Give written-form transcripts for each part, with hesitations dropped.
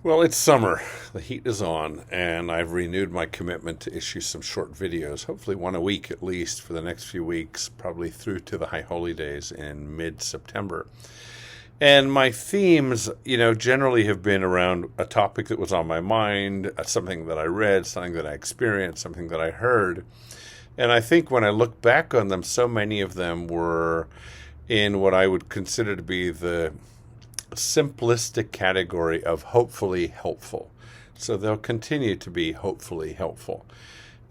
Well, it's summer. The heat is on, and I've renewed my commitment to issue some short videos, hopefully one a week at least for the next few weeks, probably through to the High Holy Days in mid-September. And my themes, generally have been around a topic that was on my mind, something that I read, something that I experienced, something that I heard. And I think when I look back on them, so many of them were in what I would consider to be the simplistic category of hopefully helpful. So they'll continue to be hopefully helpful.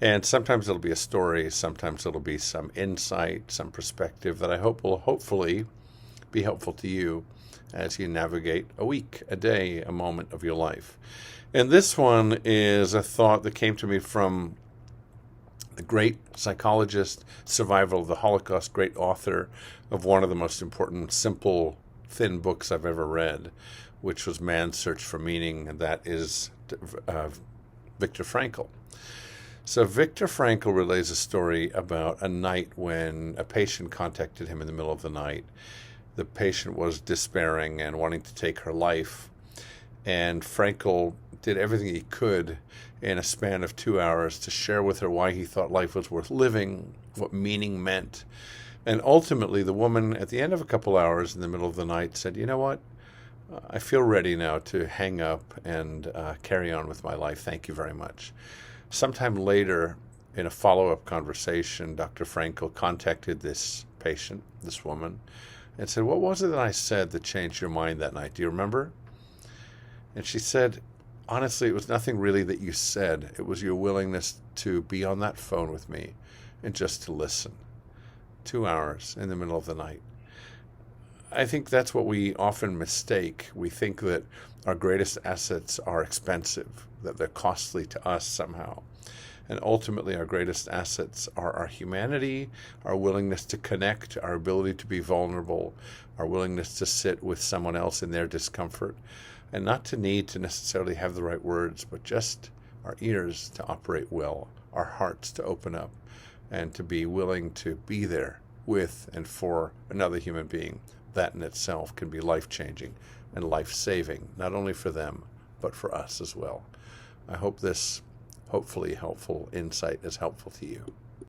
And sometimes it'll be a story, sometimes it'll be some insight, some perspective that I hope will hopefully be helpful to you as you navigate a week, a day, a moment of your life. And this one is a thought that came to me from the great psychologist, survivor of the Holocaust, great author of one of the most important, simple, thin books I've ever read, which was Man's Search for Meaning, and that is Viktor Frankl. So Viktor Frankl relays a story about a night when a patient contacted him in the middle of the night. The patient was despairing and wanting to take her life, and Frankl did everything he could in a span of 2 hours to share with her why he thought life was worth living, what meaning meant. And ultimately, the woman, at the end of a couple hours in the middle of the night, said, "You know what? I feel ready now to hang up and carry on with my life. Thank you very much." Sometime later, in a follow-up conversation, Dr. Frankl contacted this patient, this woman, and said, "What was it that I said that changed your mind that night? Do you remember?" And she said, "Honestly, it was nothing really that you said. It was your willingness to be on that phone with me and just to listen. 2 hours in the middle of the night." I think that's what we often mistake. We think that our greatest assets are expensive, that they're costly to us somehow. And ultimately, our greatest assets are our humanity, our willingness to connect, our ability to be vulnerable, our willingness to sit with someone else in their discomfort, and not to need to necessarily have the right words, but just our ears to operate well, our hearts to open up, and to be willing to be there with and for another human being. That in itself can be life-changing and life-saving, not only for them, but for us as well. I hope this hopefully helpful insight is helpful to you.